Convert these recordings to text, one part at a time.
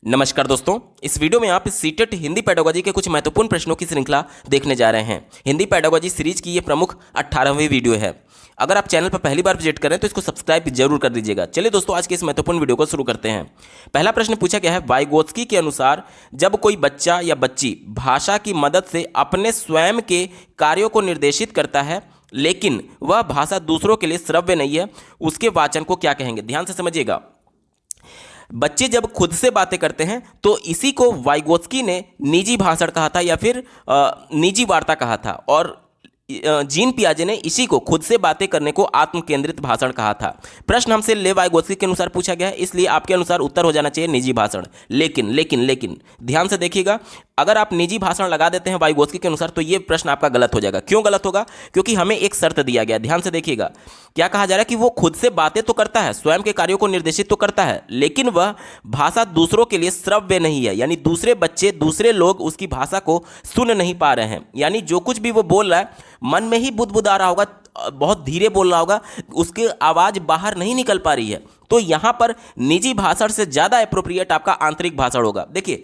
नमस्कार दोस्तों, इस वीडियो में आप सीटेट हिंदी पेडागोजी के कुछ महत्वपूर्ण प्रश्नों की श्रृंखला देखने जा रहे हैं। हिंदी पेडागोजी सीरीज की ये प्रमुख 18वीं वीडियो है। अगर आप चैनल पर पहली बार विजिट करें तो इसको सब्सक्राइब जरूर कर दीजिएगा। चलिए दोस्तों, आज के इस महत्वपूर्ण वीडियो को शुरू करते हैं। पहला प्रश्न पूछा गया है, वाइगोत्स्की के अनुसार जब कोई बच्चा या बच्ची भाषा की मदद से अपने स्वयं के कार्यों को निर्देशित करता है लेकिन वह भाषा दूसरों के लिए श्रव्य नहीं है, उसके वाचन को क्या कहेंगे? ध्यान से समझिएगा। बच्चे जब खुद से बातें करते हैं तो इसी को वाइगोत्स्की ने निजी भाषण कहा था या फिर निजी वार्ता कहा था, और जीन पियाजे ने इसी को खुद से बातें करने को आत्म केंद्रित भाषण कहा था। प्रश्न हमसे ले वाइगोत्स्की के अनुसार पूछा गया है, इसलिए आपके अनुसार उत्तर हो जाना चाहिए निजी भाषण। लेकिन लेकिन लेकिन ध्यान से देखिएगा, अगर आप निजी भाषण लगा देते हैं वाइगोत्स्की के अनुसार तो ये प्रश्न आपका गलत हो जाएगा। क्यों गलत होगा? क्योंकि हमें एक शर्त दिया गया। ध्यान से देखिएगा, क्या कहा जा रहा है कि वो खुद से बातें तो करता है, स्वयं के कार्यों को निर्देशित तो करता है, लेकिन वह भाषा दूसरों के लिए श्रव्य नहीं है, यानी दूसरे बच्चे, दूसरे लोग उसकी भाषा को सुन नहीं पा रहे हैं। यानी जो कुछ भी वो बोल रहा है मन में ही बुदबुदा रहा होगा, बहुत धीरे बोल रहा होगा, उसकी आवाज़ बाहर नहीं निकल पा रही है। तो यहाँ पर निजी भाषण से ज़्यादा एप्रोप्रिएट आपका आंतरिक भाषण होगा। देखिए,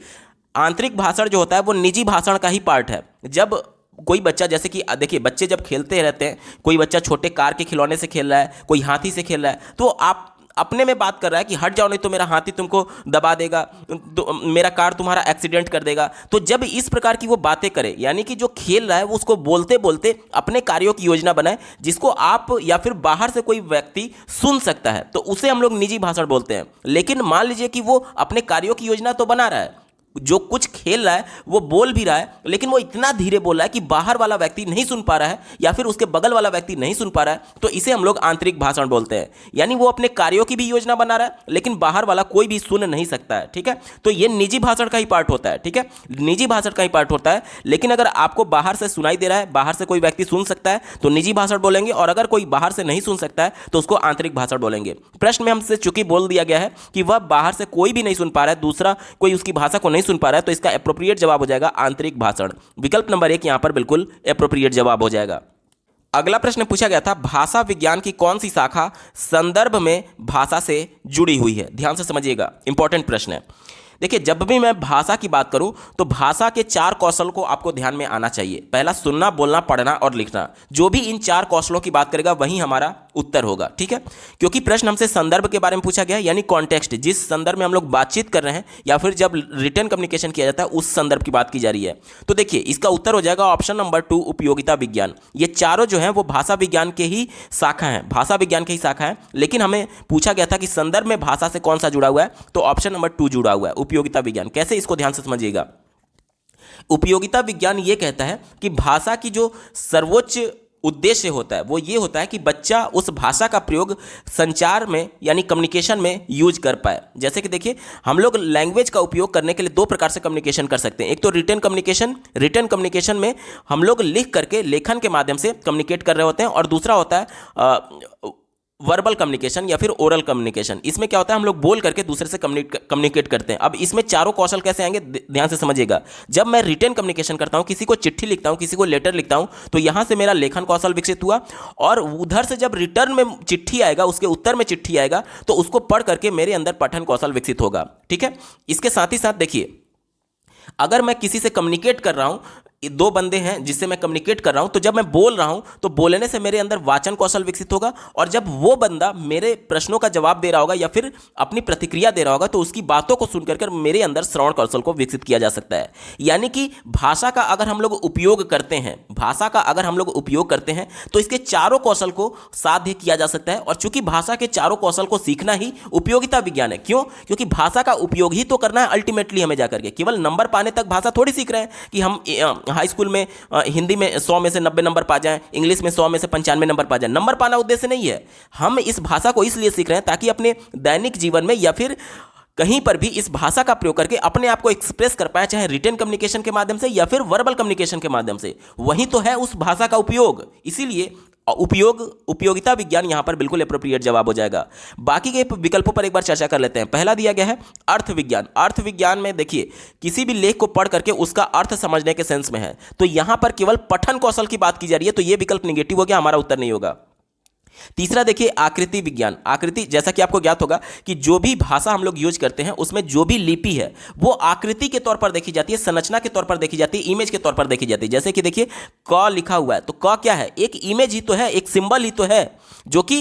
आंतरिक भाषण जो होता है वो निजी भाषण का ही पार्ट है। जब कोई बच्चा, जैसे कि देखिए, बच्चे जब खेलते रहते हैं, कोई बच्चा छोटे कार के खिलौने से खेल रहा है, कोई हाथी से खेल रहा है, तो आप अपने में बात कर रहा है कि हट जाओ नहीं तो मेरा हाथी तुमको दबा देगा, तो मेरा कार तुम्हारा एक्सीडेंट कर देगा। तो जब इस प्रकार की वो बातें करे, यानी कि जो खेल रहा है वो उसको बोलते बोलते अपने कार्यों की योजना बनाए जिसको आप या फिर बाहर से कोई व्यक्ति सुन सकता है, तो उसे हम लोग निजी भाषण बोलते हैं। लेकिन मान लीजिए कि वो अपने कार्यों की योजना तो बना रहा है, जो कुछ खेल रहा है वो बोल भी रहा है, लेकिन वो इतना धीरे बोल रहा है कि बाहर वाला व्यक्ति नहीं सुन पा रहा है या फिर उसके बगल वाला व्यक्ति नहीं सुन पा रहा है, तो इसे हम लोग आंतरिक भाषण बोलते हैं। यानी वो अपने कार्यों की भी योजना बना रहा है लेकिन बाहर वाला कोई भी सुन नहीं सकता है। ठीक है, तो ये निजी भाषण का ही पार्ट होता है। ठीक है, निजी भाषण का ही पार्ट होता है। लेकिन अगर आपको बाहर से सुनाई दे रहा है, बाहर से कोई व्यक्ति सुन सकता है तो निजी भाषण बोलेंगे, और अगर कोई बाहर से नहीं सुन सकता है तो उसको आंतरिक भाषण बोलेंगे। प्रश्न में हमसे चूंकि बोल दिया गया है कि वह बाहर से कोई भी नहीं सुन पा रहा है, दूसरा कोई उसकी भाषा को नहीं सुन पा रहा है, तो इसका एप्रोप्रिएट जवाब हो जाएगा आंतरिक भाषण। विकल्प नंबर 1 यहां पर बिल्कुल एप्रोप्रिएट जवाब हो जाएगा। अगला प्रश्न पूछा गया था, भाषा विज्ञान की कौन सी शाखा संदर्भ में भाषा से जुड़ी हुई है? ध्यान से समझिएगा, इंपॉर्टेंट प्रश्न है। देखिए, जब भी मैं भाषा की बात करूं तो भाषा के 4 कौशल को आपको ध्यान में आना चाहिए। पहला, सुनना, बोलना, पढ़ना और लिखना। जो भी इन 4 कौशलों की बात करेगा वही हमारा उत्तर होगा। ठीक है, क्योंकि प्रश्न हमसे संदर्भ के बारे में पूछा गया है, यानी कॉन्टेक्स्ट, जिस संदर्भ में हम लोग बातचीत कर रहे हैं या फिर जब रिटर्न कम्युनिकेशन किया जाता है उस संदर्भ की बात की जा रही है। तो देखिए, इसका उत्तर हो जाएगा ऑप्शन नंबर 2, उपयोगिता विज्ञान। ये चारों जो हैं वो भाषा विज्ञान के ही शाखा हैं, भाषा विज्ञान के ही शाखा हैं। लेकिन हमें पूछा गया था कि संदर्भ में भाषा से कौन सा जुड़ा हुआ है, तो ऑप्शन नंबर 2 जुड़ा हुआ है, उपयोगिता विज्ञान। कैसे, इसको ध्यान से समझिएगा। उपयोगिता विज्ञान ये कहता है कि भाषा की जो सर्वोच्च उद्देश्य होता है वो ये होता है कि बच्चा उस भाषा का प्रयोग संचार में यानी कम्युनिकेशन में यूज कर पाए। जैसे कि देखिए, हम लोग लैंग्वेज का उपयोग करने के लिए 2 प्रकार से कम्युनिकेशन कर सकते हैं। एक तो रिटन कम्युनिकेशन, रिटन कम्युनिकेशन में हम लोग लिख करके लेखन के माध्यम से कम्युनिकेट कर रहे होते हैं, और दूसरा होता है वर्बल कम्युनिकेशन या फिर ओरल कम्युनिकेशन। इसमें क्या होता है, हम लोग बोल करके दूसरे से कम्युनिकेट करते हैं। अब इसमें चारों कौशल कैसे आएंगे, ध्यान से समझिएगा। जब मैं रिटन कम्युनिकेशन करता हूं, किसी को चिट्ठी लिखता हूं, किसी को लेटर लिखता हूं, तो यहां से मेरा लेखन कौशल विकसित हुआ, और उधर से जब रिटर्न में चिट्ठी आएगा, उसके उत्तर में चिट्ठी आएगा, तो उसको पढ़ करके मेरे अंदर पठन कौशल विकसित होगा। ठीक है, इसके साथ ही साथ देखिए, अगर मैं किसी से कम्युनिकेट कर रहा हूं, 2 बंदे हैं जिससे मैं कम्युनिकेट कर रहा हूं, तो जब मैं बोल रहा हूं तो बोलने से मेरे अंदर वाचन कौशल विकसित होगा, और जब वो बंदा मेरे प्रश्नों का जवाब दे रहा होगा या फिर अपनी प्रतिक्रिया दे रहा होगा तो उसकी बातों को सुनकर मेरे अंदर श्रवण कौशल को विकसित किया जा सकता है। यानी कि भाषा का अगर हम लोग उपयोग करते हैं, भाषा का अगर हम लोग उपयोग करते हैं तो इसके चारों कौशल को साध्य किया जा सकता है। और चूंकि भाषा के चारों कौशल को सीखना ही उपयोगिता विज्ञान है। क्यों? क्योंकि भाषा का उपयोग ही तो करना है अल्टीमेटली हमें जाकर के। केवल नंबर पाने तक भाषा थोड़ी सीख रहे हैं कि हम हाई स्कूल में हिंदी में 100 में से 90 नंबर पा जाएं, इंग्लिश में 100 में से 95 नंबर पा जाएं। नंबर पाना उद्देश्य नहीं है। हम इस भाषा को इसलिए सीख रहे हैं ताकि अपने दैनिक जीवन में या फिर कहीं पर भी इस भाषा का प्रयोग करके अपने आप को एक्सप्रेस कर पाए, चाहे रिटन कम्युनिकेशन के माध्यम से या फिर वर्बल कम्युनिकेशन के माध्यम से। वही तो है उस भाषा का उपयोग। इसीलिए उपयोगिता विज्ञान यहां पर बिल्कुल एप्रोप्रिएट जवाब हो जाएगा। बाकी के विकल्पों पर एक बार चर्चा कर लेते हैं। पहला दिया गया है अर्थ विज्ञान। अर्थ विज्ञान में देखिए, किसी भी लेख को पढ़ करके उसका अर्थ समझने के सेंस में है, तो यहां पर केवल पठन कौशल की बात की जा रही है, तो यह विकल्प निगेटिव हो गया, हमारा उत्तर नहीं होगा। तीसरा देखिए आकृति विज्ञान। आकृति, जैसा कि आपको ज्ञात होगा कि जो भी भाषा हम लोग यूज करते हैं उसमें जो भी लिपि है वो आकृति के तौर पर देखी जाती है, संरचना के तौर पर देखी जाती है, इमेज के तौर पर देखी जाती है। जैसे कि देखिए क लिखा हुआ है, तो क क्या है? एक इमेज ही तो है, एक सिंबल ही तो है, जो कि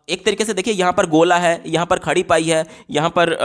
एक तरीके से देखिए यहाँ पर गोला है, यहाँ पर खड़ी पाई है, यहाँ पर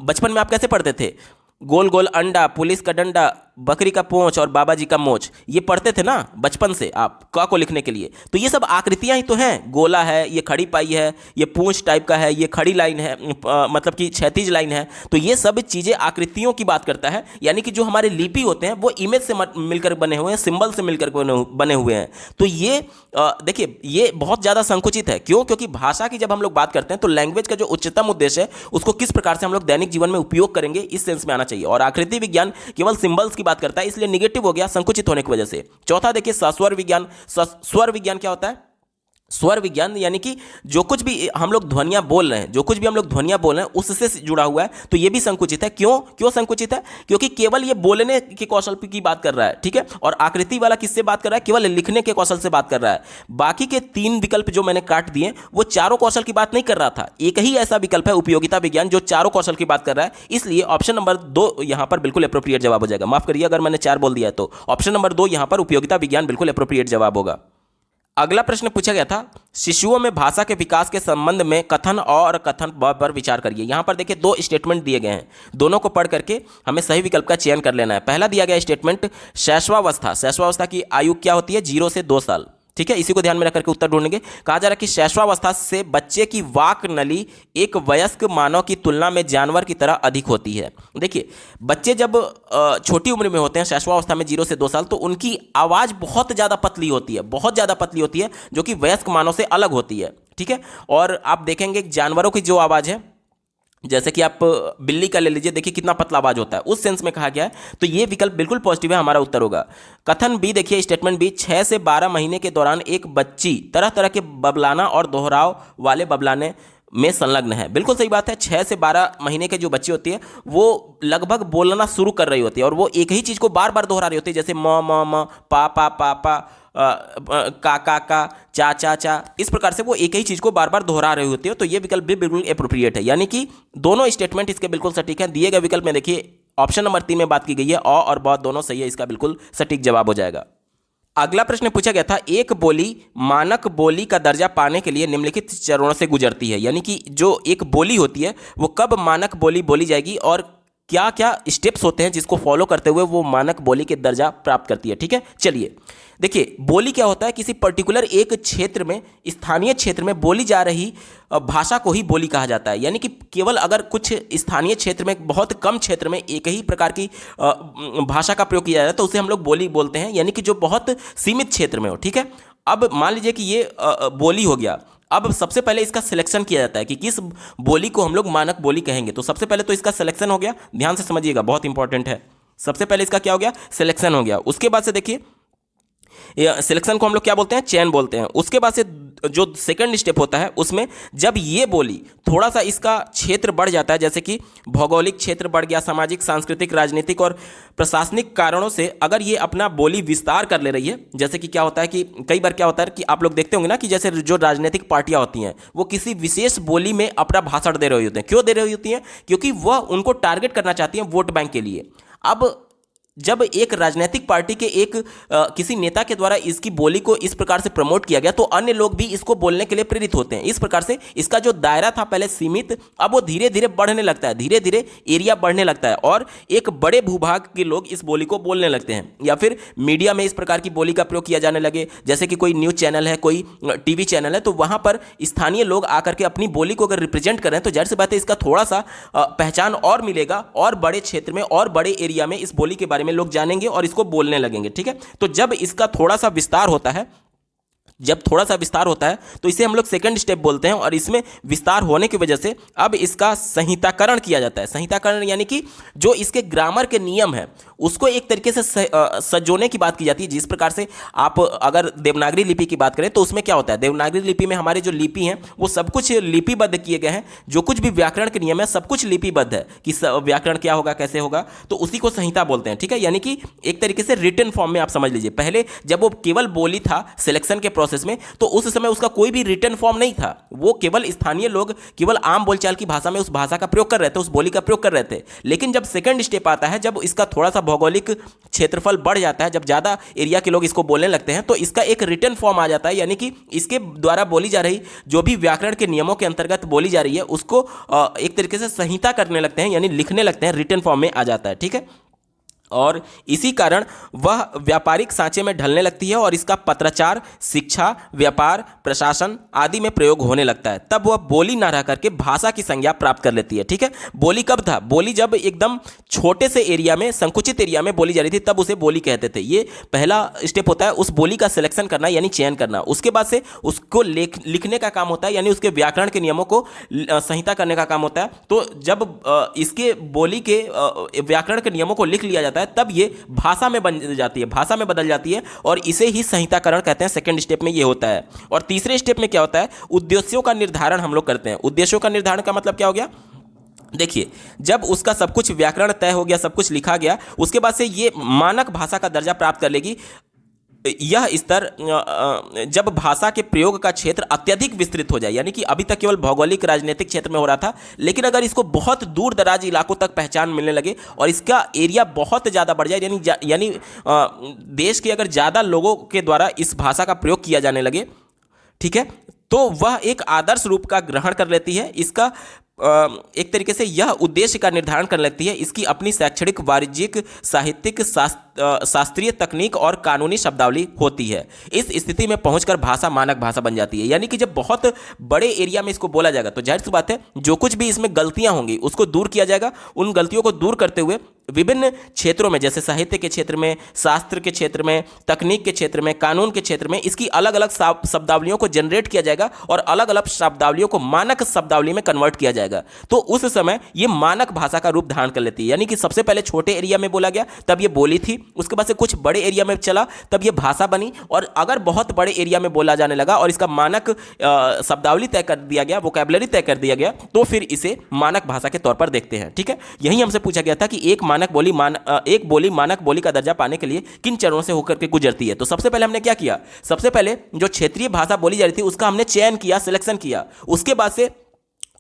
बचपन में आप कैसे पढ़ते थे? गोल गोल अंडा, पुलिस का डंडा, बकरी का पूंछ और बाबा जी का मोच, ये पढ़ते थे ना बचपन से आप क को लिखने के लिए। तो ये सब आकृतियां ही तो हैं। गोला है, ये खड़ी पाई है, ये पूंछ टाइप का है, ये खड़ी लाइन है, मतलब कि क्षैतिज लाइन है। तो ये सब चीज़ें आकृतियों की बात करता है, यानी कि जो हमारे लिपि होते हैं वो इमेज से मिलकर बने हुए हैं, सिंबल से मिलकर बने हुए हैं। तो ये देखिए ये बहुत ज़्यादा संकुचित है। क्यों? क्योंकि भाषा की जब हम लोग बात करते हैं तो लैंग्वेज का जो उच्चतम उद्देश्य है उसको किस प्रकार से हम लोग दैनिक जीवन में उपयोग करेंगे, इस सेंस में आना चाहिए। और आकृति विज्ञान केवल सिंबल्स बात करता है, इसलिए निगेटिव हो गया संकुचित होने की वजह से। चौथा देखिए सस्वर विज्ञान। स्वर विज्ञान क्या होता है? स्वर विज्ञान यानी कि जो कुछ भी हम लोग ध्वनियां बोल रहे हैं, जो कुछ भी हम लोग ध्वनियां बोल रहे हैं उससे जुड़ा हुआ है, तो ये भी संकुचित है। क्यों संकुचित है? क्योंकि केवल ये बोलने के कौशल की बात कर रहा है, ठीक है। और आकृति वाला किससे बात कर रहा है? केवल लिखने के कौशल से बात कर रहा है। बाकी के 3 विकल्प जो मैंने काट दिए वो चारों कौशल की बात नहीं कर रहा था। एक ही ऐसा विकल्प है उपयोगिता विज्ञान जो चारों कौशल की बात कर रहा है, इसलिए ऑप्शन नंबर 2 यहां पर बिल्कुल एप्रोप्रिएट जवाब हो जाएगा। माफ करिए अगर मैंने 4 बोल दिया है, तो ऑप्शन नंबर 2 यहां पर उपयोगिता विज्ञान बिल्कुल एप्रोप्रिएट जवाब होगा। अगला प्रश्न पूछा गया था, शिशुओं में भाषा के विकास के संबंध में कथन अ और कथन ब पर विचार करिए। यहाँ पर देखिए 2 स्टेटमेंट दिए गए हैं, दोनों को पढ़ करके हमें सही विकल्प का चयन कर लेना है। पहला दिया गया स्टेटमेंट, शैशवावस्था। शैशवावस्था की आयु क्या होती है? 0 से 2 साल, ठीक है। इसी को ध्यान में रख करके उत्तर ढूंढेंगे। कहा जा रहा है कि शैशवावस्था से बच्चे की वाक नली एक वयस्क मानव की तुलना में जानवर की तरह अधिक होती है। देखिए बच्चे जब छोटी उम्र में होते हैं, शैशवावस्था में 0 से 2 साल, तो उनकी आवाज़ बहुत ज़्यादा पतली होती है, बहुत ज़्यादा पतली होती है, जो कि वयस्क मानव से अलग होती है, ठीक है। और आप देखेंगे जानवरों की जो आवाज़ है, जैसे कि आप बिल्ली का ले लीजिए, देखिए कितना पतला आवाज होता है, उस सेंस में कहा गया है। तो ये विकल्प बिल्कुल पॉजिटिव है, हमारा उत्तर होगा। कथन बी देखिए स्टेटमेंट बी, 6 से 12 महीने के दौरान एक बच्ची तरह तरह के बबलाना और दोहराव वाले बबलाने में संलग्न है। बिल्कुल सही बात है। 6 से 12 महीने की जो बच्ची होती है वो लगभग बोलना शुरू कर रही होती है और वो एक ही चीज़ को बार बार दोहरा रही होती है, जैसे म पा पा का चा चा चा, इस प्रकार से वो एक ही चीज़ को बार बार दोहरा रही होती है। तो ये विकल्प भी बिल्कुल एप्रोप्रिएट है, यानी कि दोनों स्टेटमेंट इसके बिल्कुल सटीक है। दिए गए विकल्प में देखिए ऑप्शन नंबर 3 में बात की गई है, और ब दोनों सही है, इसका बिल्कुल सटीक जवाब हो जाएगा। अगला प्रश्न पूछा गया था, एक बोली मानक बोली का दर्जा पाने के लिए निम्नलिखित चरणों से गुजरती है। यानी कि जो एक बोली होती है वो कब मानक बोली बोली जाएगी और क्या क्या स्टेप्स होते हैं जिसको फॉलो करते हुए वो मानक बोली के दर्जा प्राप्त करती है, ठीक है। चलिए देखिए बोली क्या होता है? किसी पर्टिकुलर एक क्षेत्र में, स्थानीय क्षेत्र में बोली जा रही भाषा को ही बोली कहा जाता है। यानी कि केवल अगर कुछ स्थानीय क्षेत्र में, बहुत कम क्षेत्र में एक ही प्रकार की भाषा का प्रयोग किया जाता है तो उसे हम लोग बोली बोलते हैं, यानी कि जो बहुत सीमित क्षेत्र में हो, ठीक है। अब मान लीजिए कि ये बोली हो गया। अब सबसे पहले इसका सिलेक्शन किया जाता है कि किस बोली को हम लोग मानक बोली कहेंगे। तो सबसे पहले तो इसका सिलेक्शन हो गया, ध्यान से समझिएगा, बहुत इंपॉर्टेंट है। सबसे पहले इसका क्या हो गया? सिलेक्शन हो गया। उसके बाद से देखिए सिलेक्शन को हम लोग क्या बोलते हैं? चयन बोलते हैं। उसके बाद से जो सेकंड स्टेप होता है उसमें जब ये बोली थोड़ा सा इसका क्षेत्र बढ़ जाता है, जैसे कि भौगोलिक क्षेत्र बढ़ गया, सामाजिक, सांस्कृतिक, राजनीतिक और प्रशासनिक कारणों से अगर ये अपना बोली विस्तार कर ले रही है, जैसे कि क्या होता है कि कई बार क्या होता है कि आप लोग देखते होंगे ना कि जैसे जो राजनीतिक पार्टियां होती हैं वो किसी विशेष बोली में अपना भाषण दे रही होती हैं। क्यों दे रही होती हैं? क्योंकि वह उनको टारगेट करना चाहती हैं वोट बैंक के लिए। अब जब एक राजनीतिक पार्टी के एक किसी नेता के द्वारा इसकी बोली को इस प्रकार से प्रमोट किया गया तो अन्य लोग भी इसको बोलने के लिए प्रेरित होते हैं। इस प्रकार से इसका जो दायरा था पहले सीमित, अब वो धीरे धीरे बढ़ने लगता है, धीरे धीरे एरिया बढ़ने लगता है और एक बड़े भूभाग के लोग इस बोली को बोलने लगते हैं। या फिर मीडिया में इस प्रकार की बोली का प्रयोग किया जाने लगे, जैसे कि कोई न्यूज़ चैनल है, कोई टीवी चैनल है, तो वहाँ पर स्थानीय लोग आकर के अपनी बोली को अगर रिप्रेजेंट करें तो जाहिर सी बात है इसका थोड़ा सा पहचान और मिलेगा और बड़े क्षेत्र में और बड़े एरिया में इस बोली के बारे में लोग जानेंगे और इसको बोलने लगेंगे, ठीक है। तो जब इसका थोड़ा सा विस्तार होता है, तो इसे हम लोग सेकंड स्टेप बोलते हैं और इसमें विस्तार होने की वजह से अब इसका संहिताकरण किया जाता है। संहिताकरण यानी कि जो इसके ग्रामर के नियम है उसको एक तरीके से सजोने की बात की जाती है। जिस प्रकार से आप अगर देवनागरी लिपि की बात करें तो उसमें क्या होता है, देवनागरी लिपि में हमारे जो लिपि हैं वो सब कुछ लिपिबद्ध किए गए हैं। जो कुछ भी व्याकरण के नियम है सब कुछ लिपिबद्ध है कि व्याकरण क्या होगा, कैसे होगा, तो उसी को संहिता बोलते हैं, ठीक है। यानी कि एक तरीके से रिटन फॉर्म में आप समझ लीजिए। पहले जब वो केवल बोली था, सिलेक्शन के प्रोसेस में, तो उस समय उसका कोई भी रिटन फॉर्म नहीं था। वो केवल स्थानीय लोग केवल आम बोलचाल की भाषा में उस भाषा का प्रयोग कर रहे थे, उस बोली का प्रयोग कर रहे थे। लेकिन जब सेकंड स्टेप आता है, जब इसका थोड़ा सा भौगोलिक क्षेत्रफल बढ़ जाता है, जब ज़्यादा एरिया के लोग इसको बोलने लगते हैं, तो इसका एक रिटन फॉर्म आ जाता है, यानी कि इसके द्वारा बोली जा रही जो भी व्याकरण के नियमों के अंतर्गत बोली जा रही है उसको एक तरीके से संहिता करने लगते हैं, यानी लिखने लगते हैं, रिटन फॉर्म में आ जाता है। ठीक है, और इसी कारण वह व्यापारिक सांचे में ढलने लगती है और इसका पत्राचार, शिक्षा, व्यापार, प्रशासन आदि में प्रयोग होने लगता है। तब वह बोली ना रह करके भाषा की संज्ञा प्राप्त कर लेती है। ठीक है, बोली कब था? बोली जब एकदम छोटे से एरिया में, संकुचित एरिया में बोली जा रही थी, तब उसे बोली कहते थे। ये पहला स्टेप होता है, उस बोली का सिलेक्शन करना यानी चयन करना। उसके बाद से उसको लिखने का काम होता है, यानी उसके व्याकरण के नियमों को संहिता करने का काम होता है। तो जब इसके बोली के व्याकरण के नियमों को लिख लिया जाता है, तब ये भाषा में बन जाती है, भाषा में बदल जाती है, और इसे ही संहिताकरण कहते हैं। सेकंड स्टेप में ये होता है। और तीसरे स्टेप में क्या होता है? उद्देश्यों का निर्धारण हम लोग करते हैं। उद्देश्यों का निर्धारण का मतलब क्या हो गया? देखिए, जब उसका सब कुछ व्याकरण तय हो गया, सब कुछ लिखा गया, उसके बाद से ये मानक भाषा का दर्जा प्राप्त कर लेगी। यह स्तर जब भाषा के प्रयोग का क्षेत्र अत्यधिक विस्तृत हो जाए, यानी कि अभी तक केवल भौगोलिक राजनीतिक क्षेत्र में हो रहा था, लेकिन अगर इसको बहुत दूर दराज इलाकों तक पहचान मिलने लगे और इसका एरिया बहुत ज़्यादा बढ़ जाए, यानी देश के अगर ज़्यादा लोगों के द्वारा इस भाषा का प्रयोग किया जाने लगे, ठीक है, तो वह एक आदर्श रूप का ग्रहण कर लेती है। इसका एक तरीके से यह उद्देश्य का निर्धारण करने लगती है। इसकी अपनी शैक्षणिक, वाणिज्यिक, साहित्यिक, शास्त्रीय तकनीक और कानूनी शब्दावली होती है। इस स्थिति में पहुंचकर भाषा मानक भाषा बन जाती है। यानी कि जब बहुत बड़े एरिया में इसको बोला जाएगा, तो जाहिर सी बात है जो कुछ भी इसमें गलतियां होंगी उसको दूर किया जाएगा। उन गलतियों को दूर करते हुए विभिन्न क्षेत्रों में, जैसे साहित्य के क्षेत्र में, शास्त्र के क्षेत्र में, तकनीक के क्षेत्र में, कानून के क्षेत्र में, इसकी अलग अलग शब्दावलियों को जनरेट किया जाएगा और अलग अलग शब्दावलियों को मानक शब्दावली में कन्वर्ट किया जाएगा। तो उस समय ये मानक भाषा का रूप धारण कर लेती है। यानी कि सबसे पहले छोटे एरिया में बोला गया, तब ये बोली थी। उसके बाद से कुछ बड़े एरिया में चला, तब ये भाषा बनी। और अगर बहुत बड़े एरिया में बोला जाने लगा और इसका मानक शब्दावली तय कर दिया गया, वोकैबुलरी तय कर दिया गया, तो फिर इसे मानक भाषा के तौर पर देखते हैं। ठीक है, यही हमसे पूछा गया था कि एक बोली मानक बोली का दर्जा पाने के लिए किन चरणों से होकर के गुजरती है। तो सबसे पहले हमने क्या किया? सबसे पहले जो क्षेत्रीय भाषा बोली जा रही थी उसका हमने चयन किया, सिलेक्शन किया। उसके बाद से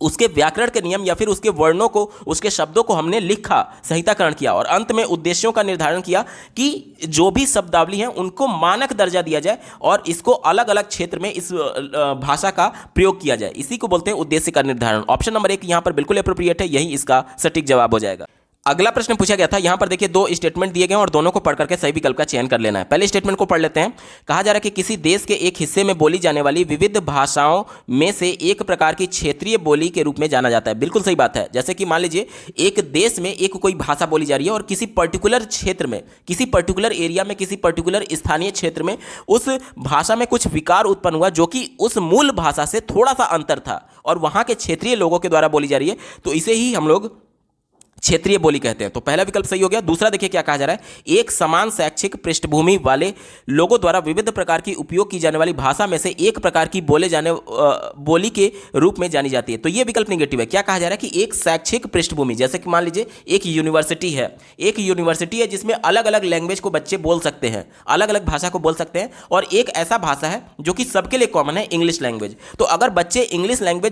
उसके व्याकरण के नियम या फिर उसके वर्णों को, उसके शब्दों को हमने लिखा, संहिताकरण किया, और अंत में उद्देश्यों का निर्धारण किया कि जो भी शब्दावली हैं उनको मानक दर्जा दिया जाए और इसको अलग अलग क्षेत्र में इस भाषा का प्रयोग किया जाए। इसी को बोलते हैं उद्देश्य का निर्धारण। ऑप्शन नंबर 1 यहां पर बिल्कुल एप्रोप्रिएट है, यही इसका सटीक जवाब हो जाएगा। अगला प्रश्न पूछा गया था, यहां पर देखिए 2 स्टेटमेंट दिए गए हैं और दोनों को पढ़ करके सही विकल्प का चयन कर लेना है। पहले स्टेटमेंट को पढ़ लेते हैं। कहा जा रहा है कि किसी देश के एक हिस्से में बोली जाने वाली विविध भाषाओं में से एक प्रकार की क्षेत्रीय बोली के रूप में जाना जाता है। बिल्कुल सही बात है। जैसे कि मान लीजिए एक देश में एक कोई भाषा बोली जा रही है और किसी पर्टिकुलर क्षेत्र में, किसी पर्टिकुलर एरिया में, किसी पर्टिकुलर स्थानीय क्षेत्र में उस भाषा में कुछ विकार उत्पन्न हुआ जो कि उस मूल भाषा से थोड़ा सा अंतर था और वहां के क्षेत्रीय लोगों के द्वारा बोली जा रही है, तो इसे ही हम लोग क्षेत्रीय बोली कहते हैं। तो पहला विकल्प सही हो गया। दूसरा देखिए क्या कहा जा रहा है, एक समान शैक्षिक पृष्ठभूमि वाले लोगों द्वारा विविध प्रकार की उपयोग की जाने वाली भाषा में से एक प्रकार की बोली के रूप में जानी जाती है। तो ये विकल्प निगेटिव है। क्या कहा जा रहा है कि एक शैक्षिक पृष्ठभूमि, जैसे कि मान लीजिए एक यूनिवर्सिटी है जिसमें अलग अलग लैंग्वेज को बच्चे बोल सकते हैं, अलग अलग भाषा को बोल सकते हैं, और एक ऐसा भाषा है जो कि सबके लिए कॉमन है, इंग्लिश लैंग्वेज। तो अगर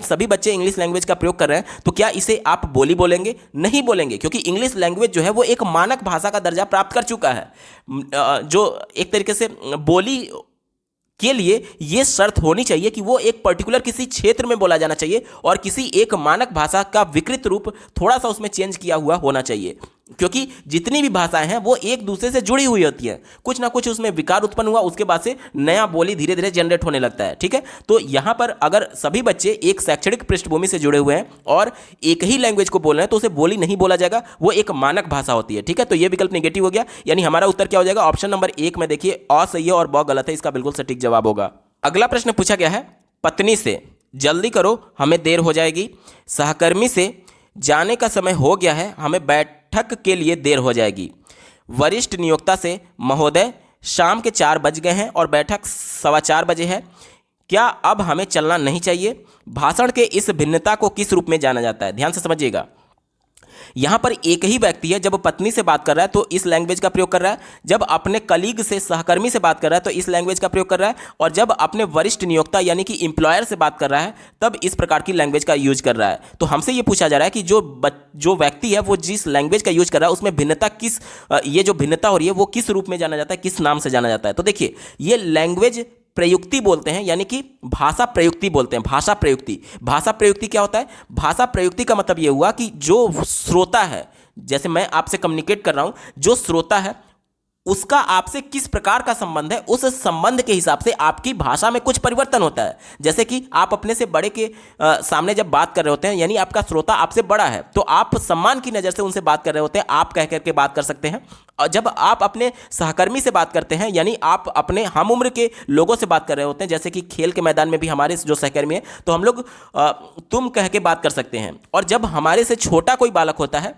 सभी बच्चे इंग्लिश लैंग्वेज का प्रयोग कर रहे हैं, तो क्या इसे आप बोली बोलेंगे? नहीं बोलेंगे, क्योंकि इंग्लिश लैंग्वेज जो है वो एक मानक भाषा का दर्जा प्राप्त कर चुका है। जो एक तरीके से बोली के लिए ये शर्त होनी चाहिए कि वो एक पर्टिकुलर किसी क्षेत्र में बोला जाना चाहिए और किसी एक मानक भाषा का विकृत रूप थोड़ा सा उसमें चेंज किया हुआ होना चाहिए, क्योंकि जितनी भी भाषाएं हैं वो एक दूसरे से जुड़ी हुई होती हैं। कुछ ना कुछ उसमें विकार उत्पन्न हुआ, उसके बाद से नया बोली धीरे धीरे जनरेट होने लगता है। ठीक है, तो यहां पर अगर सभी बच्चे एक शैक्षणिक पृष्ठभूमि से जुड़े हुए हैं और एक ही लैंग्वेज को बोल रहे हैं, तो उसे बोली नहीं बोला जाएगा, वो एक मानक भाषा होती है। ठीक है, तो यह विकल्प नेगेटिव हो गया, यानी हमारा उत्तर क्या हो जाएगा? ऑप्शन नंबर 1 में देखिए अ सही है और ब गलत है, इसका बिल्कुल सटीक जवाब होगा। अगला प्रश्न पूछा गया है, पत्नी से जल्दी करो हमें देर हो जाएगी, सहकर्मी से जाने का समय हो गया है हमें बैठक के लिए देर हो जाएगी, वरिष्ठ नियोक्ता से महोदय शाम के 4 बज गए हैं और बैठक 4:15 बजे है, क्या अब हमें चलना नहीं चाहिए? भाषण के इस भिन्नता को किस रूप में जाना जाता है? ध्यान से समझिएगा। यहां पर एक ही व्यक्ति है, जब पत्नी से बात कर रहा है तो इस लैंग्वेज का प्रयोग कर रहा है, जब अपने कलीग से, सहकर्मी से बात कर रहा है तो इस लैंग्वेज का प्रयोग कर रहा है, और जब अपने वरिष्ठ नियोक्ता यानी कि एम्प्लॉयर से बात कर रहा है तब इस प्रकार की लैंग्वेज का यूज कर रहा है। तो हमसे ये पूछा जा रहा है कि जो व्यक्ति है वो जिस लैंग्वेज का यूज कर रहा है उसमें भिन्नता किस, ये जो भिन्नता हो रही है वो किस रूप में जाना जाता है, किस नाम से जाना जाता है। तो देखिए, ये लैंग्वेज प्रयुक्ति बोलते हैं, यानी कि भाषा प्रयुक्ति बोलते हैं। भाषा प्रयुक्ति, भाषा प्रयुक्ति क्या होता है? भाषा प्रयुक्ति का मतलब ये हुआ कि जो श्रोता है, जैसे मैं आपसे कम्युनिकेट कर रहा हूं, जो श्रोता है उसका आपसे किस प्रकार का संबंध है, उस संबंध के हिसाब से आपकी भाषा में कुछ परिवर्तन होता है। जैसे कि आप अपने से बड़े के सामने जब बात कर रहे होते हैं, यानी आपका श्रोता आपसे बड़ा है, तो आप सम्मान की नज़र से उनसे बात कर रहे होते हैं, आप कह करके बात कर सकते हैं। और जब आप अपने सहकर्मी से बात करते हैं, यानी आप अपने हम उम्र के लोगों से बात कर रहे होते हैं, जैसे कि खेल के मैदान में भी हमारे जो सहकर्मी हैं, तो हम लोग तुम कह के बात कर सकते हैं। और जब हमारे से छोटा कोई बालक होता है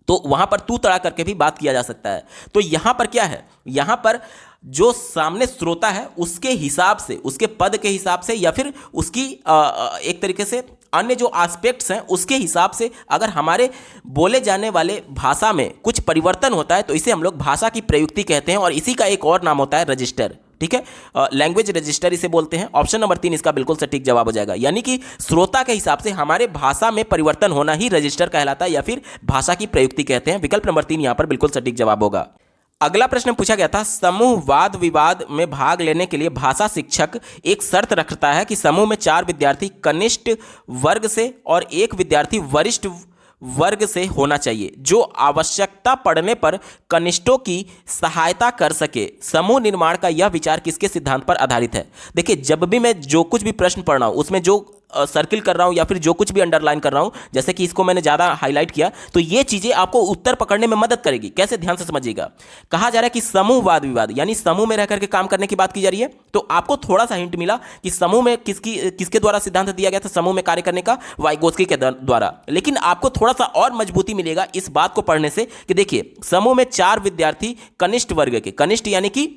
तो वहां पर तू तड़ा करके भी बात किया जा सकता है। तो यहां पर क्या है, यहां पर जो सामने श्रोता है उसके हिसाब से, उसके पद के हिसाब से, या फिर उसकी एक तरीके से अन्य जो एस्पेक्ट्स हैं उसके हिसाब से अगर हमारे बोले जाने वाले भाषा में कुछ परिवर्तन होता है तो इसे हम लोग भाषा की प्रयुक्ति कहते हैं। और इसी का एक और नाम होता है रजिस्टर। ठीक है, लैंग्वेज रजिस्टर इसे बोलते हैं। ऑप्शन नंबर 3 इसका बिल्कुल सटीक जवाब हो जाएगा, यानी कि श्रोता के हिसाब से हमारे भाषा में परिवर्तन होना ही रजिस्टर कहलाता है, या फिर भाषा की प्रयुक्ति कहते हैं। विकल्प नंबर 3 यहां पर बिल्कुल सटीक जवाब होगा। अगला प्रश्न पूछा गया था, समूह वाद विवाद में भाग लेने के लिए भाषा शिक्षक एक शर्त रखता है कि समूह में 4 विद्यार्थी कनिष्ठ वर्ग से और 1 विद्यार्थी वरिष्ठ वर्ग से होना चाहिए, जो आवश्यकता पड़ने पर कनिष्ठों की सहायता कर सके। समूह निर्माण का यह विचार किसके सिद्धांत पर आधारित है? देखिए, जब भी मैं जो कुछ भी प्रश्न पढ़ रहा हूं उसमें जो सर्किल कर रहा हूं या फिर जो कुछ भी अंडरलाइन कर रहा हूं, जैसे कि इसको मैंने ज़्यादा हाईलाइट किया, तो ये चीज़ें आपको उत्तर पकड़ने में मदद करेगी। कैसे, ध्यान से समझिएगा। कहा जा रहा है कि समूह वाद विवाद, यानी समूह में रह करके काम करने की बात की जा रही है। तो आपको थोड़ा सा हिंट मिला कि समूह में किसके द्वारा सिद्धांत दिया गया था समूह में कार्य करने का? वाइगोत्स्की के द्वारा। लेकिन आपको थोड़ा सा और मजबूती मिलेगा इस बात को पढ़ने से कि देखिए, समूह में 4 विद्यार्थी कनिष्ठ वर्ग के, कनिष्ठ यानी कि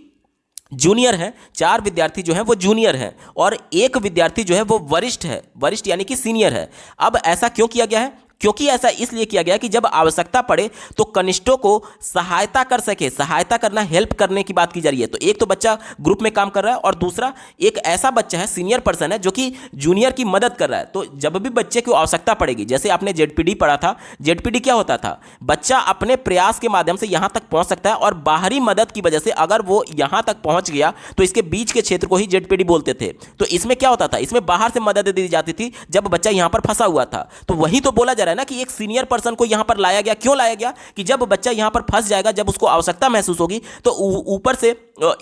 जूनियर है, 4 विद्यार्थी जो है वो जूनियर है, और 1 विद्यार्थी जो है वो वरिष्ठ है, वरिष्ठ यानी कि सीनियर है। अब ऐसा क्यों किया गया है? क्योंकि ऐसा इसलिए किया गया कि जब आवश्यकता पड़े तो कनिष्ठों को सहायता कर सके। सहायता करना, हेल्प करने की बात की जा रही है। तो एक तो बच्चा ग्रुप में काम कर रहा है और दूसरा एक ऐसा बच्चा है, सीनियर पर्सन है, जो कि जूनियर की मदद कर रहा है। तो जब भी बच्चे को आवश्यकता पड़ेगी, जैसे आपने जेडपीडी पढ़ा था, जेडपीडी क्या होता था? बच्चा अपने प्रयास के माध्यम से यहां तक पहुंच सकता है, और बाहरी मदद की वजह से अगर वो यहां तक पहुंच गया तो इसके बीच के क्षेत्र को ही जेडपीडी बोलते थे। तो इसमें क्या होता था? इसमें बाहर से मदद दी जाती थी जब बच्चा यहां पर फंसा हुआ था। तो वही तो बोला जा रहा है ना कि एक सीनियर पर्सन को यहां पर लाया गया। क्यों लाया गया? कि जब बच्चा यहां पर फंस जाएगा, जब उसको आवश्यकता महसूस होगी, तो ऊपर से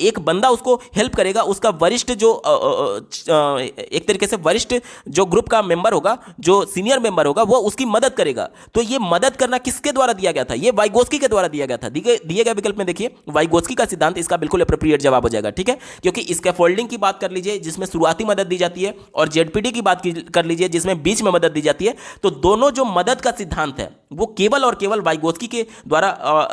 एक बंदा उसको हेल्प करेगा, उसका वरिष्ठ जो एक तरीके से वरिष्ठ जो ग्रुप का मेंबर होगा, जो सीनियर मेंबर होगा, वो उसकी मदद करेगा। तो ये मदद करना किसके द्वारा दिया गया था? ये वाइगोत्स्की के द्वारा दिया गया था। दिए गए विकल्प में देखिए, वाइगोत्स्की का सिद्धांत इसका बिल्कुल एप्रोप्रिएट जवाब हो जाएगा। ठीक है, क्योंकि स्कैफोल्डिंग की बात कर लीजिए जिसमें शुरुआती मदद दी जाती है, और जेडपीडी की बात कर लीजिए जिसमें बीच में मदद दी जाती है। तो दोनों जो मदद का सिद्धांत है वो केवल और केवल वाइगोत्स्की के द्वारा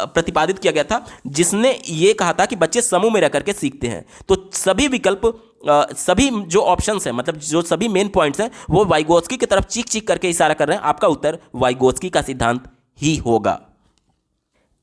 प्रतिपादित किया गया था, जिसने ये कहा था कि बच्चे समूह में रह करके सीखते हैं। तो सभी विकल्प, सभी जो ऑप्शंस हैं, मतलब जो सभी मेन पॉइंट्स हैं, वो वाइगोत्स्की की तरफ चीख चीख करके इशारा कर रहे हैं। आपका उत्तर वाइगोत्स्की का सिद्धांत ही होगा।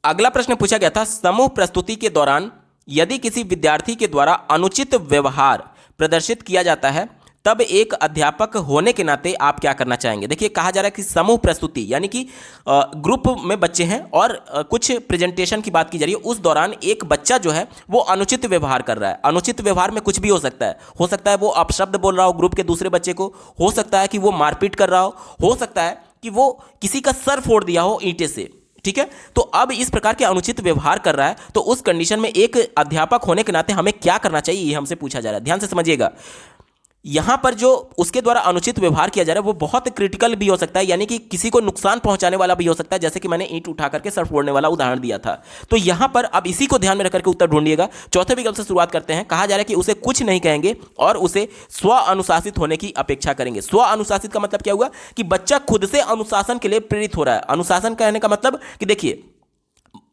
अगला प्रश्न पूछा गया था, समूह प्रस्तुति के दौरान यदि किसी विद्यार्थी के द्वारा अनुचित व्यवहार प्रदर्शित किया जाता है तब एक अध्यापक होने के नाते आप क्या करना चाहेंगे? देखिए, कहा जा रहा है कि समूह प्रस्तुति यानी कि ग्रुप में बच्चे हैं और कुछ प्रेजेंटेशन की बात की जा रही है, उस दौरान एक बच्चा जो है वो अनुचित व्यवहार कर रहा है। अनुचित व्यवहार में कुछ भी हो सकता है वो अपशब्द बोल रहा हो ग्रुप के दूसरे बच्चे को, हो सकता है कि वो मारपीट कर रहा हो सकता है कि वो किसी का सर फोड़ दिया हो ईंटे से। ठीक है, तो अब इस प्रकार के अनुचित व्यवहार कर रहा है, तो उस कंडीशन में एक अध्यापक होने के नाते हमें क्या करना चाहिए, ये हमसे पूछा जा रहा है। ध्यान से समझिएगा, यहां पर जो उसके द्वारा अनुचित व्यवहार किया जा रहा है वो बहुत क्रिटिकल भी हो सकता है, यानी कि किसी को नुकसान पहुंचाने वाला भी हो सकता है, जैसे कि मैंने ईंट उठा करके सर फोड़ने वाला उदाहरण दिया था। तो यहां पर अब इसी को ध्यान में रखकर के उत्तर ढूंढिएगा। चौथे विकल्प से शुरुआत करते हैं। कहा जा रहा है कि उसे कुछ नहीं कहेंगे और उसे स्व अनुशासित होने की अपेक्षा करेंगे। स्व अनुशासित का मतलब क्या हुआ? कि बच्चा खुद से अनुशासन के लिए प्रेरित हो रहा है। अनुशासन कहने का मतलब कि देखिए,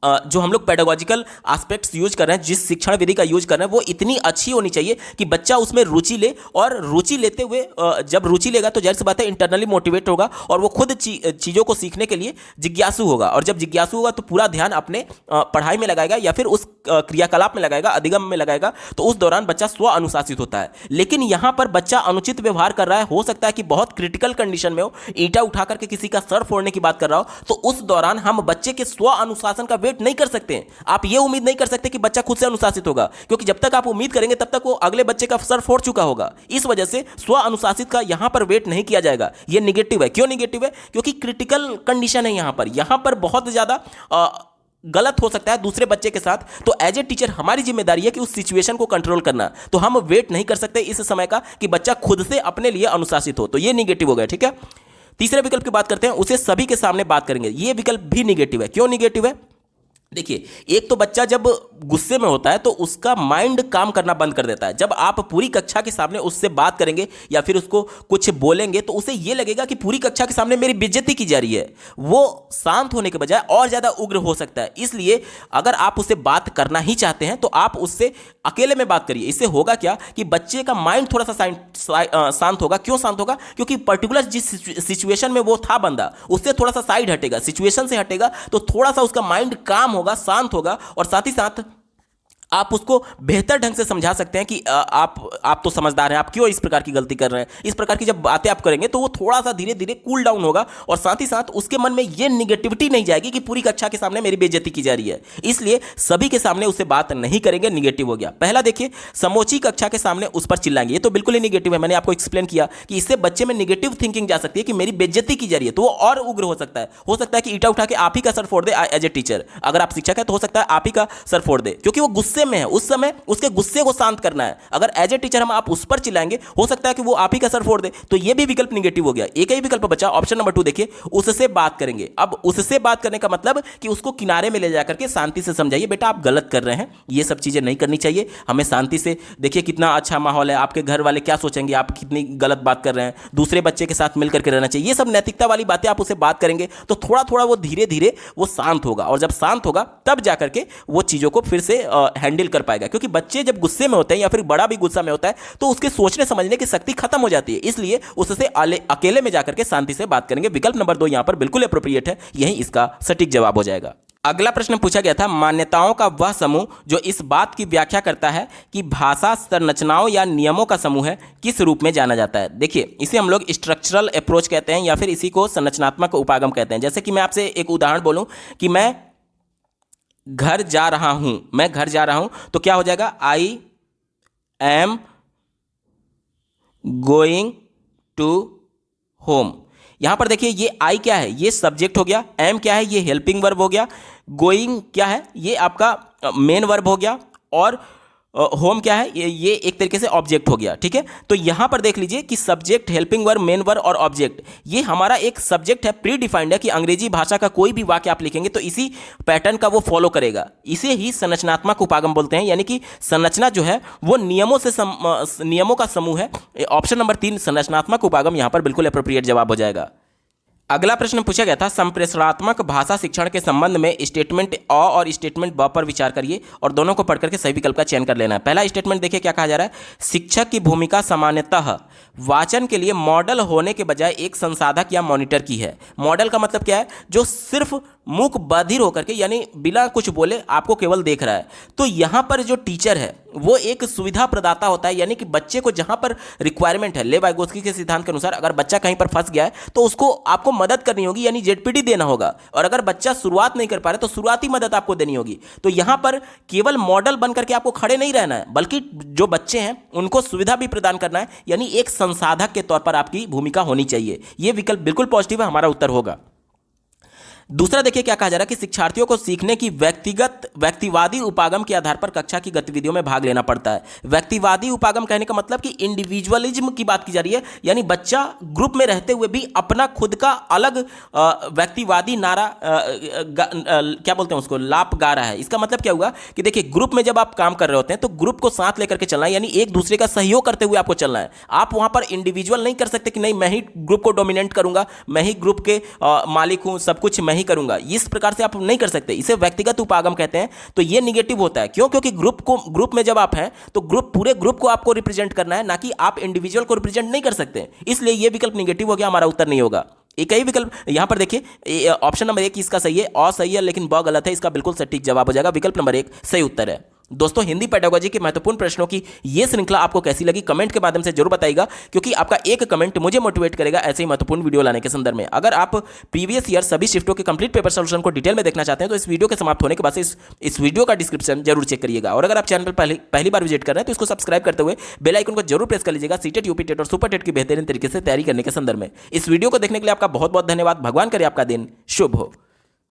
जो हम लोग पेडागोजिकल एस्पेक्ट्स यूज कर रहे हैं, जिस शिक्षण विधि का यूज कर रहे हैं, वो इतनी अच्छी होनी चाहिए कि बच्चा उसमें रुचि ले, और रुचि लेते हुए जब रुचि लेगा तो जाहिर सी बात है इंटरनली मोटिवेट होगा और वो खुद चीज़ों को सीखने के लिए जिज्ञासु होगा, और जब जिज्ञासु होगा तो पूरा ध्यान अपने पढ़ाई में लगाएगा या फिर उस क्रियाकलाप में लगाएगा, अधिगम में लगाएगा, तो उस दौरान बच्चा स्व अनुशासित होता है। लेकिन यहां पर बच्चा अनुचित व्यवहार कर रहा है, हो सकता है कि बहुत क्रिटिकल कंडीशन में हो, ईंटा उठा करके किसी का सर फोड़ने की बात कर रहा हो, तो उस दौरान हम बच्चे के स्व अनुशासन का वेट नहीं कर सकते हैं। आप ये उम्मीद नहीं कर सकते कि बच्चा खुद से अनुशासित होगा, क्योंकि जब तक आप उम्मीद करेंगे तब तक वो अगले बच्चे का सर फोड़ चुका होगा। इस वजह से स्व अनुशासित का यहां पर वेट नहीं किया जाएगा। ये निगेटिव है। क्यों निगेटिव है? क्योंकि क्रिटिकल कंडीशन है यहां पर बहुत ज्यादा गलत हो सकता है दूसरे बच्चे के साथ। तो एज ए टीचर हमारी जिम्मेदारी है कि उस सिचुएशन को कंट्रोल करना। तो हम वेट नहीं कर सकते इस समय का कि बच्चा खुद से अपने लिए अनुशासित हो। तो ये निगेटिव हो गया, ठीक है। तीसरे विकल्प की बात करते हैं, उसे सभी के सामने बात करेंगे। ये विकल्प भी निगेटिव है। क्यों निगेटिव है? देखिए, एक तो बच्चा जब गुस्से में होता है तो उसका माइंड काम करना बंद कर देता है। जब आप पूरी कक्षा के सामने उससे बात करेंगे या फिर उसको कुछ बोलेंगे तो उसे यह लगेगा कि पूरी कक्षा के सामने मेरी बेइज्जती की जा रही है। वो शांत होने के बजाय और ज़्यादा उग्र हो सकता है। इसलिए अगर आप उससे बात करना ही चाहते हैं तो आप उससे अकेले में बात करिए। इससे होगा क्या कि बच्चे का माइंड थोड़ा सा शांत होगा। क्यों शांत होगा? क्योंकि पर्टिकुलर जिस सिचुएशन में वो था बंदा, उससे थोड़ा सा साइड हटेगा, सिचुएशन से हटेगा, तो थोड़ा सा उसका माइंड काम होगा, शांत होगा, और साथ ही साथ आप उसको बेहतर ढंग से समझा सकते हैं कि आप तो समझदार हैं, आप क्यों इस प्रकार की गलती कर रहे हैं। इस प्रकार की जब बातें आप करेंगे तो वो थोड़ा सा धीरे धीरे कूल डाउन होगा, और साथ ही साथ उसके मन में ये निगेटिविटी नहीं जाएगी कि पूरी कक्षा के सामने मेरी बेइज्जती की जा रही है। इसलिए सभी के सामने उससे बात नहीं करेंगे, निगेटिव हो गया। पहला देखिए, समूची कक्षा के सामने उस पर चिल्लाएंगे, ये तो बिल्कुल ही निगेटिव है। मैंने आपको एक्सप्लेन किया कि इससे बच्चे में निगेटिव थिंकिंग जा सकती है कि मेरी बेइज्जती की जा रही है, तो वो और उग्र हो सकता है। हो सकता है कि ईंटा उठा के आप ही का सर फोड़ दे। एज ए टीचर अगर आप शिक्षक है तो हो सकता है आप ही का सर फोड़ दे, क्योंकि वो गुस्से में है। उस समय उसके गुस्से को शांत करना है। अगर एज ए टीचर हम आप उस पर चिल्लाएंगे, हो सकता है कि वो आप ही का सर फोड़ दे। तो ये भी विकल्प निगेटिव हो गया। एक ही विकल्प बचा, ऑप्शन नंबर 2 देखिए, उससे बात करेंगे। अब उससे बात करने का मतलब कि उसको किनारे में ले जाकर के शांति से समझाइए, बेटा आप गलत कर रहे हैं, ये सब चीजें नहीं करनी चाहिए, हमें शांति से, देखिए कितना अच्छा माहौल है, आपके घर वाले क्या सोचेंगे, आप कितनी गलत बात कर रहे हैं, दूसरे बच्चे के साथ मिलकर के रहना चाहिए। ये सब नैतिकता वाली बातें आप उसे बात करेंगे तो थोड़ा थोड़ा वो धीरे धीरे वो शांत होगा, और जब शांत होगा तब जाकर के वो चीजों को फिर से हैंडल कर पाएगा। क्योंकि बच्चे जब गुस्से में होते हैं या फिर बड़ा भी गुस्सा में होता है तो उसके सोचने समझने की शक्ति खत्म हो जाती है। इसलिए उससे अकेले में जाकर के शांति से बात करेंगे। विकल्प नंबर 2 यहां पर बिल्कुल एप्रोप्रिएट है, यही इसका सटीक जवाब हो जाएगा। अगला प्रश्न पूछा गया था, मान्यताओं का वह समूह जो इस बात की व्याख्या करता है कि भाषा संरचनाओं या नियमों का समूह है, किस रूप में जाना जाता है। देखिए, इसे हम लोग स्ट्रक्चरल अप्रोच कहते हैं या फिर इसी को संरचनात्मक उपागम कहते हैं। जैसे कि मैं आपसे एक उदाहरण बोलूं कि मैं घर जा रहा हूं, तो क्या हो जाएगा? I am going to home. यहां पर देखिए, ये आई क्या है? ये सब्जेक्ट हो गया। एम क्या है? ये हेल्पिंग वर्ब हो गया। गोइंग क्या है? ये आपका मेन वर्ब हो गया। और होम क्या है? ये एक तरीके से ऑब्जेक्ट हो गया। ठीक है, तो यहां पर देख लीजिए कि subject, helping verb, main verb और ऑब्जेक्ट, ये हमारा एक सब्जेक्ट है, प्री डिफाइंड है कि अंग्रेजी भाषा का कोई भी वाक्य आप लिखेंगे तो इसी पैटर्न का वो फॉलो करेगा। इसे ही संरचनात्मक उपागम बोलते हैं, यानी कि संरचना जो है वो नियमों का समूह है। ऑप्शन नंबर 3 संरचनात्मक उपागम यहां पर बिल्कुल एप्रोप्रिएट जवाब हो जाएगा। अगला प्रश्न पूछा गया था, संप्रेषणात्मक भाषा शिक्षण के संबंध में स्टेटमेंट अ और स्टेटमेंट ब पर विचार करिए और दोनों को पढ़ करके सही विकल्प का चयन कर लेना है। पहला स्टेटमेंट देखिए क्या कहा जा रहा है, शिक्षक की भूमिका सामान्यतः वाचन के लिए मॉडल होने के बजाय एक संसाधक या मॉनिटर की है। मॉडल का मतलब क्या है? जो सिर्फ मूक बधिर होकर के, यानी बिना कुछ बोले आपको केवल देख रहा है। तो यहाँ पर जो टीचर है वो एक सुविधा प्रदाता होता है, यानी कि बच्चे को जहाँ पर रिक्वायरमेंट है, ले वाइगोत्स्की के सिद्धांत के अनुसार अगर बच्चा कहीं पर फंस गया है तो उसको आपको मदद करनी होगी, यानी जेडपीटी देना होगा। और अगर बच्चा शुरुआत नहीं कर पा रहा तो शुरुआती मदद आपको देनी होगी। तो यहाँ पर केवल मॉडल बन करके आपको खड़े नहीं रहना है, बल्कि जो बच्चे हैं उनको सुविधा भी प्रदान करना है, यानी एक संसाधक के तौर पर आपकी भूमिका होनी चाहिए। यह विकल्प बिल्कुल पॉजिटिव है, हमारा उत्तर होगा। दूसरा देखिए क्या कहा जा रहा है कि शिक्षार्थियों को सीखने की व्यक्तिवादी उपागम के आधार पर कक्षा की गतिविधियों में भाग लेना पड़ता है। व्यक्तिवादी उपागम कहने का मतलब कि इंडिविजुअलिज्म की बात की जा रही है, यानी बच्चा ग्रुप में रहते हुए भी अपना खुद का अलग व्यक्तिवादी नारा क्या बोलते हैं उसको, लाप गा रहा है। इसका मतलब क्या हुआ कि देखिए, ग्रुप में जब आप काम कर रहे होते हैं तो ग्रुप को साथ लेकर के चलना है, यानी एक दूसरे का सहयोग करते हुए आपको चलना है। आप वहां पर इंडिविजुअल नहीं कर सकते कि नहीं मैं ही ग्रुप को डोमिनेट करूंगा, मैं ही ग्रुप के मालिक हूं, सब कुछ मैं नहीं करूंगा, इस प्रकार से आप नहीं कर सकते, इसे व्यक्तिगत उपागम कहते हैं। तो ये निगेटिव होता है, क्यों? क्योंकि ग्रुप में जब आप हैं तो पूरे ग्रुप को आपको रिप्रेजेंट करना है, ना कि आप इंडिविजुअल को रिप्रेजेंट नहीं कर सकते, इसलिए ये विकल्प निगेटिव हो गया, हमारा उत्तर नहीं होगा। एक ही विकल्प यहां पर देखिए, ऑप्शन नंबर 1 इसका सही है, और सही है, लेकिन ब गलत है, इसका बिल्कुल सटीक जवाब हो जाएगा, विकल्प नंबर 1 सही उत्तर है। दोस्तों, हिंदी पेडागोजी के महत्वपूर्ण प्रश्नों की ये श्रृंखला आपको कैसी लगी कमेंट के माध्यम से जरूर बताइएगा, क्योंकि आपका एक कमेंट मुझे मोटिवेट करेगा ऐसे ही महत्वपूर्ण वीडियो लाने के संदर्भ में। अगर आप प्रीवियस ईयर सभी शिफ्टों के कंप्लीट पेपर सोल्यूशन को डिटेल में देखना चाहते हैं तो इस वीडियो के समाप्त होने के बाद से इस वीडियो का डिस्क्रिप्शन जरूर चेक करिएगा। और अगर आप चैनल पर पहली बार विजिट कर रहे हैं तो इसको सब्सक्राइब करते हुए बेल आइकन को जरूर प्रेस कर लीजिएगा, सीटेट, यूपी टेट और सुपर टेट की बेहतरीन तरीके से तैयारी करने के संदर्भ में। इस वीडियो को देखने के लिए आपका बहुत बहुत धन्यवाद। भगवान करे आपका दिन शुभ हो।